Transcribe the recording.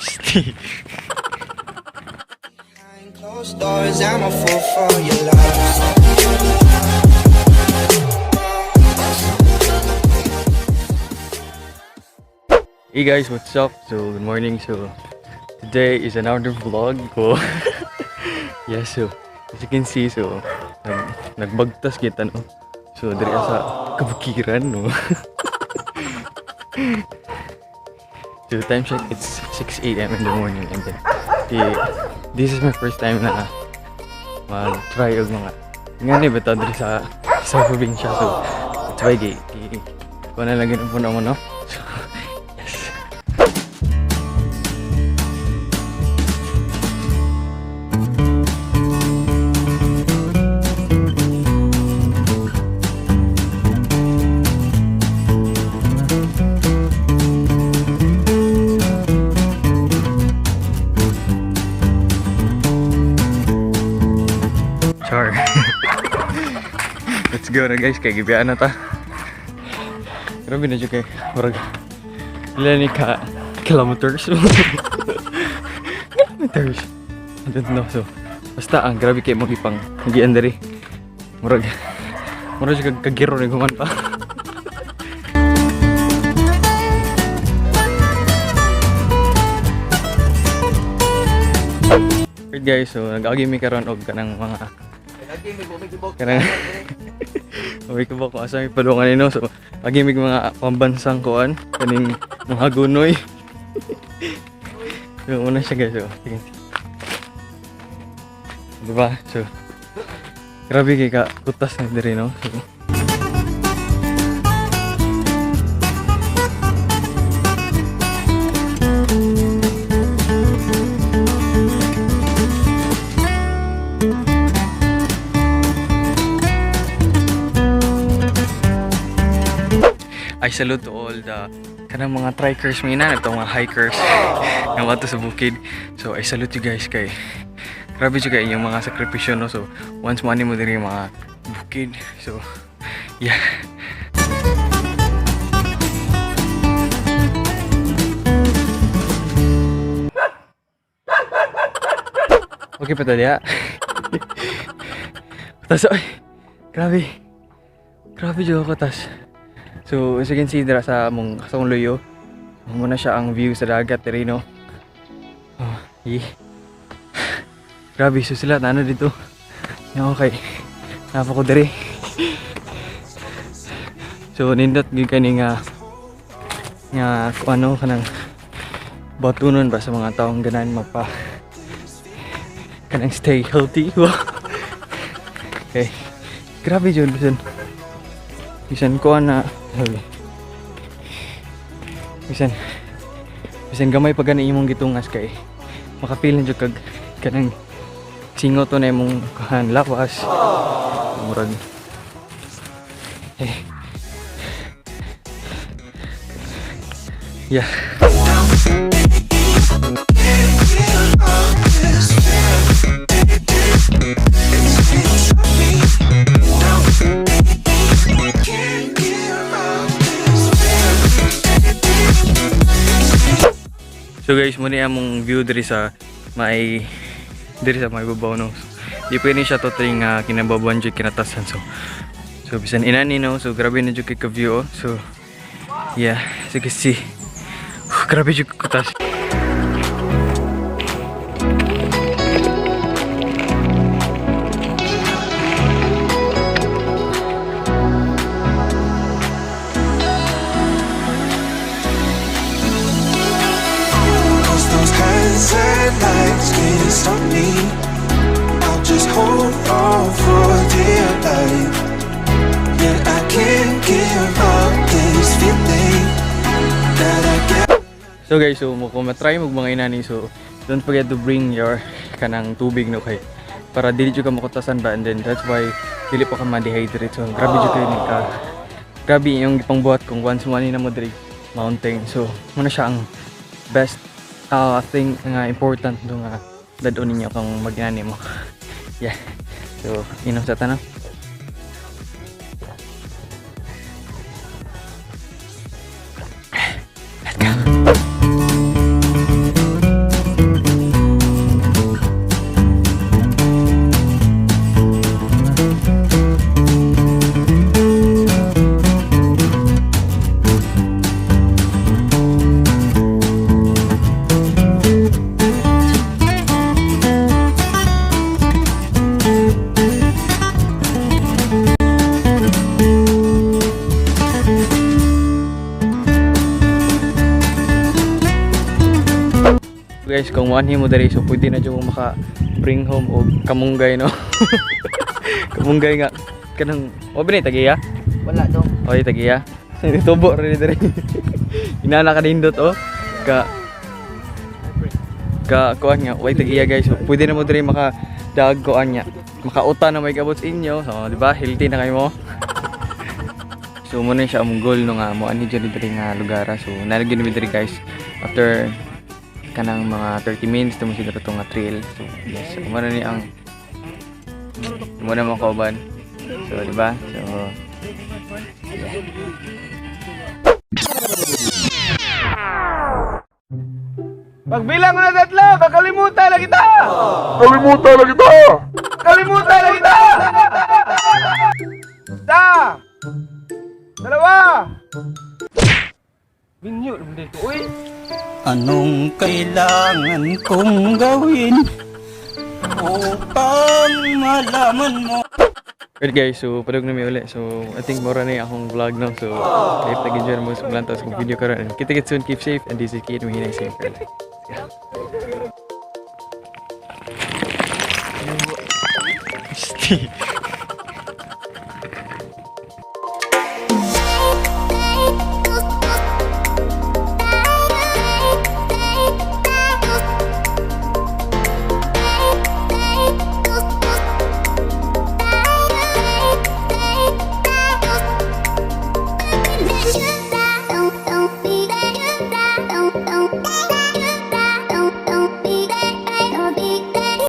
Behind closed doors, I'm a fool for your love. Hey guys, what's up? So good morning. So today is another vlog ko. Yeah, so as you can see, so nagbagtas kita no. So dari sa kabukiran no. So time check, it's 6 a.m. in the morning, and then this is my first time na mag-try og mga ngani ba to diri sa probinsya. So that's why ko na lang ganun po naman no. So yes. Char. Let's go na guys, kay gibiyaan na ta. Grabe na dyan kay murag ilan ni ka kilometers. Kilometers. I don't know. So basta ang grabe kay magipang nagian diri. Murag siya kagiro ni guman pa. Right guys, so nag-agi mi karon og kanang mga kanang umikibok ko asa mi padungan nino. So agi mi mga pambansang kuan kaning mga gunoy. So una siya guys. So sige. Diba? So grabe kay ka kutas na diri no. So, I salute to all the kanang mga trikers mga ina nagtong mga hikers nga wato sa bukid. So I salute you guys kay grabe jud kay inyong mga sakripisyo no. So once mo ani mo diri mga bukid. So yeah. Okay pa ta dia. Tas oy. Grabe jud ako tas. So as you can see dira sa among kasong luyo, muna siya ang view sa dagat diri no. Oh, grabe, so sila na dito. Okay. Napa ko diri. So nindot gyud kani nga ano kanang batunon ba sa mga taong ganan magpa kanang stay healthy. Okay. Grabe jud bisan ko na bisan gamay pa gani imong gitungas kay makapil jud kag kanang singot to na imong kahan lawas murag yeah. So guys, muna among view diri sa may babaw no. Di pwede siya totally nga kinababuan jud kinatasan. So bisan inani no. So grabe na jud kay ka view oh. So yeah, sige si. Grabe jud kutas. Lights can't stop me. I'll just hold on for dear life. Yeah, I can't give up this feeling that I get. So guys, so kung matry mo mga inani, so don't forget to bring your kanang tubig no kay para dili jud ka makutasan ba, and then that's why dili pa ka ma-dehydrate. So grabe jud kay ka. Grabe yung ipangbuhat kung once mo ani na mo diri mountain. So muna siya ang best thing nga important do nga dadon ninyo kung maginani mo. Yeah. So inom sa tanang. Let's go. guys, kung manhi mo diri so pwede na jud mo maka bring home og kamunggay no. Kamunggay nga kanang binay tagiya. Wala dong. Oy tagiya. Tubo rin diri. Inana ka nindot oh. Kuan nga way tagiya guys. So, pwede na mo diri maka dag kuan nya. Makauta na may gabot sa inyo. So, di ba? Healthy na kayo mo. So, muna siya ang goal no nga mo ani diri nga lugar. So, nalagyan mi diri guys after kanang mga 30 minutes tumo siguro to nga trail. So, yes. Muna ni ang muna mo kauban. So, di ba? So, pagbilang ko na tatlo, kakalimutan na kita! Kalimutan na kita! Kalimutan na kita! Isa! Dalawa! Minyo naman dito, uy! Anong kailangan kong gawin upang malaman mo? Good guys, so padug na mi uli. So I think mura na yung akong vlog now. So if nag-enjoy mo sa blantas kong video karon. Kita soon, keep safe, and this is Kid Mahina safe. Yeah.